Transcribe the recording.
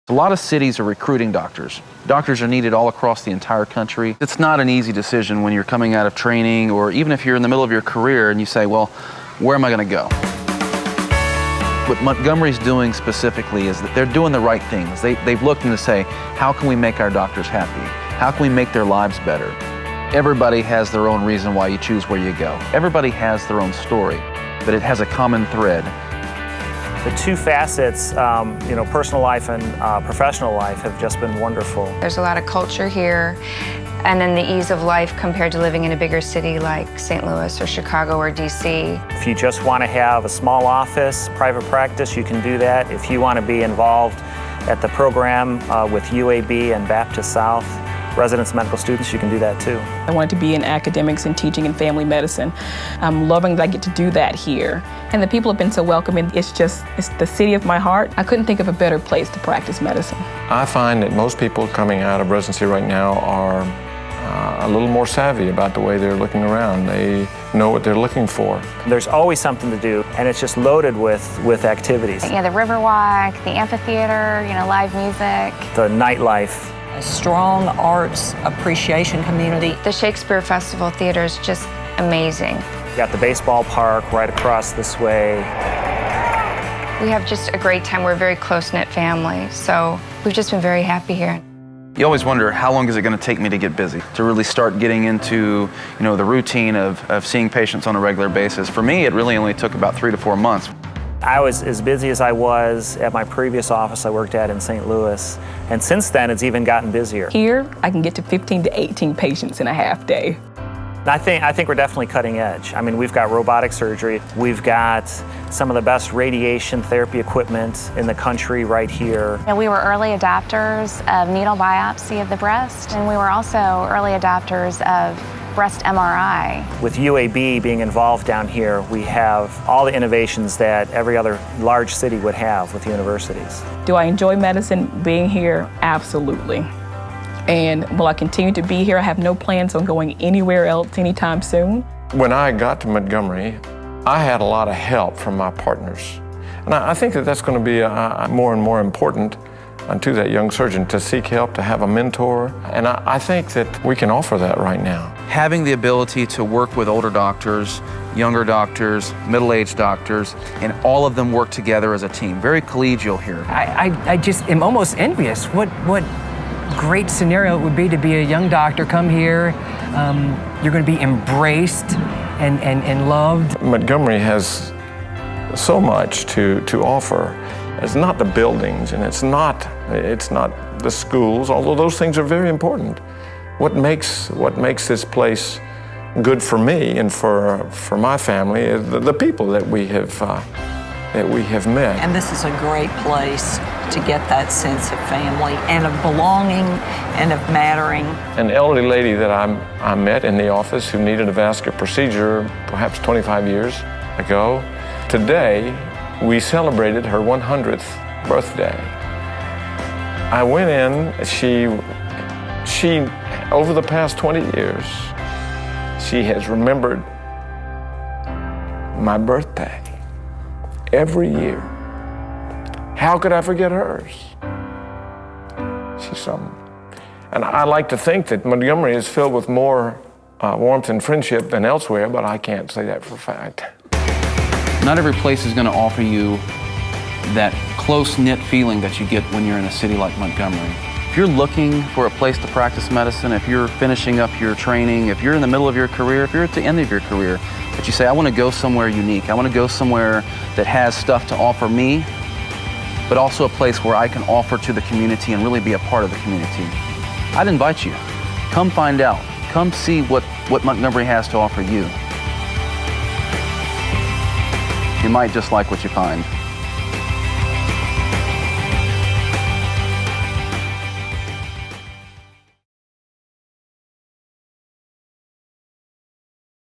A lot of cities are recruiting doctors. Doctors are needed all across the entire country. It's not an easy decision when you're coming out of training, or even if you're in the middle of your career and you say, well, where am I going to go? What Montgomery's doing specifically is that they're doing the right things. They've looked and to say, how can we make our doctors happy? How can we make their lives better? Everybody has their own reason why you choose where you go. Everybody has their own story, but it has a common thread. The two facets, personal life and professional life, have just been wonderful. There's a lot of culture here, and then the ease of life compared to living in a bigger city like St. Louis or Chicago or DC. If you just want to have a small office, private practice, you can do that. If you want to be involved at the program with UAB and Baptist South, residents, medical students, you can do that too. I wanted to be in academics and teaching and family medicine. I'm loving that I get to do that here. And the people have been so welcoming. It's the city of my heart. I couldn't think of a better place to practice medicine. I find that most people coming out of residency right now are a little more savvy about the way they're looking around. They know what they're looking for. There's always something to do, and it's just loaded with activities. Yeah, the Riverwalk, the amphitheater, live music. The nightlife. A strong arts appreciation community. The Shakespeare Festival Theater is just amazing. You got the baseball park right across this way. We have just a great time. We're a very close-knit family, so we've just been very happy here. You always wonder, how long is it going to take me to get busy, to really start getting into the routine of seeing patients on a regular basis. For me, it really only took about 3 to 4 months. I was as busy as I was at my previous office I worked at in St. Louis, and since then it's even gotten busier. Here, I can get to 15 to 18 patients in a half day. I think we're definitely cutting edge. I mean, we've got robotic surgery. We've got some of the best radiation therapy equipment in the country right here. And we were early adopters of needle biopsy of the breast, and we were also early adopters of breast MRI. With UAB being involved down here, we have all the innovations that every other large city would have with universities. Do I enjoy medicine being here? Absolutely. And will I continue to be here? I have no plans on going anywhere else anytime soon. When I got to Montgomery, I had a lot of help from my partners. And I think that that's going to be more and more important to that young surgeon, to seek help, to have a mentor. And I think that we can offer that right now. Having the ability to work with older doctors, younger doctors, middle-aged doctors, and all of them work together as a team. Very collegial here. I just am almost envious. What great scenario it would be to be a young doctor, come here, you're going to be embraced and loved. Montgomery has so much to offer. It's not the buildings, and it's not the schools, although those things are very important. What makes this place good for me and for my family is the people that we have met. And this is a great place to get that sense of family and of belonging and of mattering. An elderly lady that I met in the office who needed a vascular procedure perhaps 25 years ago, today we celebrated her 100th birthday. I went in, she over the past 20 years, she has remembered my birthday every year. How could I forget hers? She's something. And I like to think that Montgomery is filled with more warmth and friendship than elsewhere, but I can't say that for a fact. Not every place is going to offer you that close-knit feeling that you get when you're in a city like Montgomery. If you're looking for a place to practice medicine, if you're finishing up your training, if you're in the middle of your career, if you're at the end of your career, but you say, I want to go somewhere unique, I want to go somewhere that has stuff to offer me, but also a place where I can offer to the community and really be a part of the community, I'd invite you. Come find out. Come see what Montgomery has to offer you. You might just like what you find.